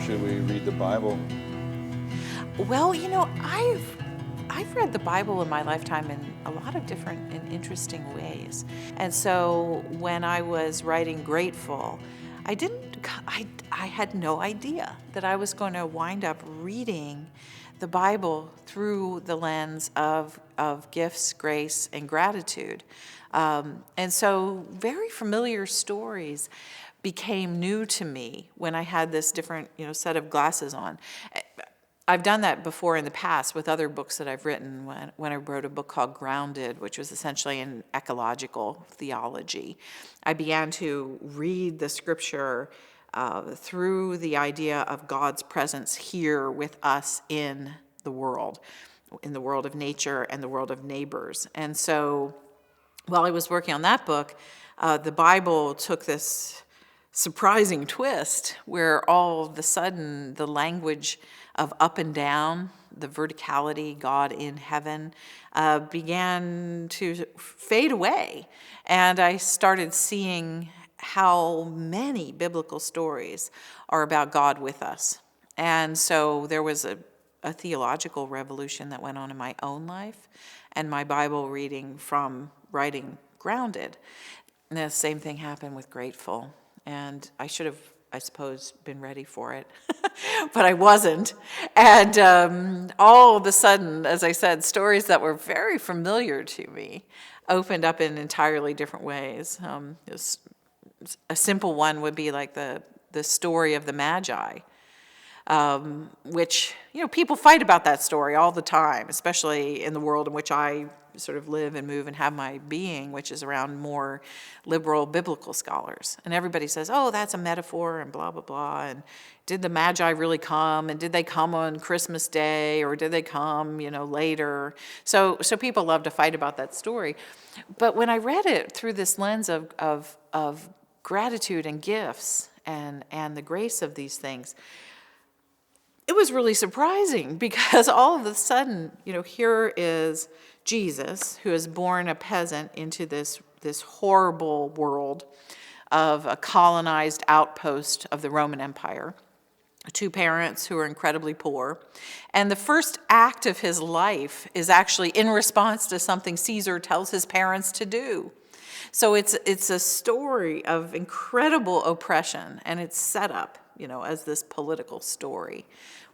should we read the Bible? Well, I've read the Bible in my lifetime in a lot of different and interesting ways. And so when I was writing Grateful, I didn't I had no idea that I was going to wind up reading the Bible through the lens of gifts, grace, and gratitude. And so very familiar stories became new to me when I had this different, set of glasses on. I've done that before in the past with other books that I've written. When I wrote a book called Grounded, which was essentially an ecological theology, I began to read the scripture through the idea of God's presence here with us in the world of nature and the world of neighbors. And so while I was working on that book, the Bible took this surprising twist where all of a sudden the language of up and down, the verticality, God in heaven, began to fade away. And I started seeing how many biblical stories are about God with us. And so there was a theological revolution that went on in my own life and my Bible reading from writing Grounded. And the same thing happened with Grateful. And I should have, I suppose, been ready for it, but I wasn't. And all of a sudden, as I said, stories that were very familiar to me opened up in entirely different ways. A simple one would be like the story of the Magi, which, people fight about that story all the time, especially in the world in which I sort of live and move and have my being, which is around more liberal biblical scholars. And everybody says, oh, that's a metaphor and blah, blah, blah. And did the Magi really come? And did they come on Christmas Day? Or did they come, later? So people love to fight about that story. But when I read it through this lens of gratitude and gifts and the grace of these things, it was really surprising because all of a sudden, here is Jesus, who is born a peasant into this horrible world of a colonized outpost of the Roman Empire, two parents who are incredibly poor. And the first act of his life is actually in response to something Caesar tells his parents to do. So it's a story of incredible oppression, and it's set up, as this political story,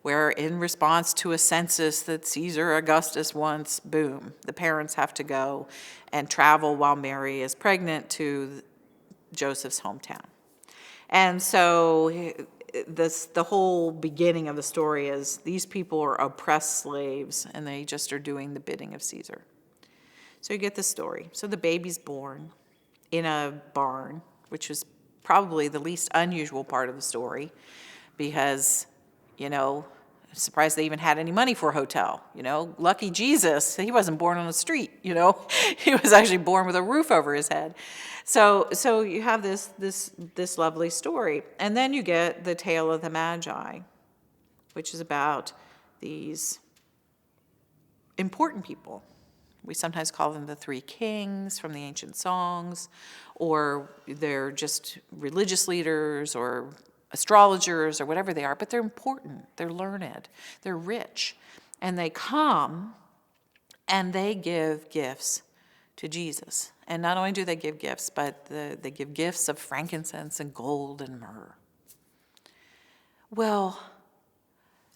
where in response to a census that Caesar Augustus wants, boom, the parents have to go and travel while Mary is pregnant to Joseph's hometown. And so the whole beginning of the story is these people are oppressed slaves, and they just are doing the bidding of Caesar. So you get the story. So the baby's born in a barn, which is probably the least unusual part of the story because, surprised they even had any money for a hotel. Lucky Jesus, he wasn't born on the street, he was actually born with a roof over his head. So you have this lovely story. And then you get the tale of the Magi, which is about these important people. We sometimes call them the three kings from the ancient songs, or they're just religious leaders or astrologers or whatever they are, but they're important, they're learned, they're rich, and they come and they give gifts to Jesus. And not only do they give gifts, but they give gifts of frankincense and gold and myrrh. Well,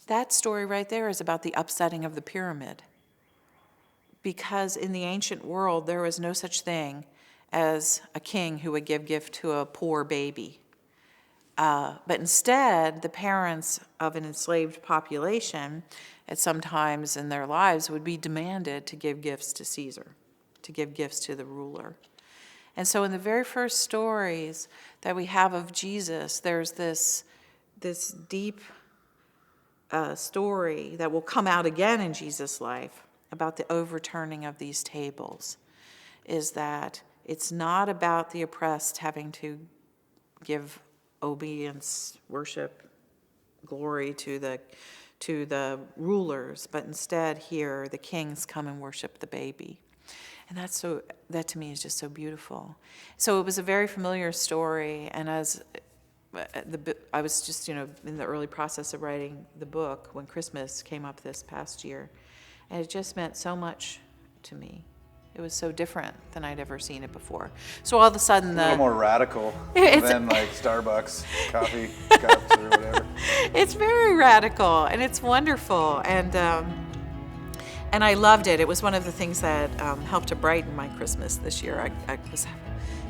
that story right there is about the upsetting of the pyramid. Because in the ancient world, there was no such thing as a king who would give gift to a poor baby. But instead, the parents of an enslaved population, at some times in their lives, would be demanded to give gifts to Caesar, to give gifts to the ruler. And so in the very first stories that we have of Jesus, there's this deep story that will come out again in Jesus' life about the overturning of these tables, is that it's not about the oppressed having to give obedience, worship, glory to the rulers, but instead here the kings come and worship the baby. And that to me is just so beautiful. So it was a very familiar story, and as I was just, in the early process of writing the book when Christmas came up this past year, and it just meant so much to me. It was so different than I'd ever seen it before. So all of a sudden, A little more radical It's- than like Starbucks coffee cups or whatever. it's very radical and it's wonderful, and I loved it. It was one of the things that helped to brighten my Christmas this year. I was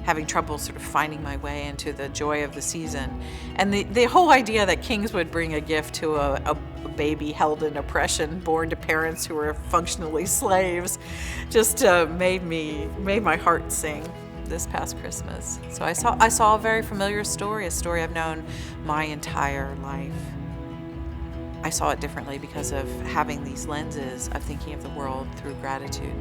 having trouble sort of finding my way into the joy of the season, and the whole idea that kings would bring a gift to a baby held in oppression, born to parents who were functionally slaves, just made my heart sing this past Christmas. So I saw a very familiar story, a story I've known my entire life. I saw it differently because of having these lenses of thinking of the world through gratitude.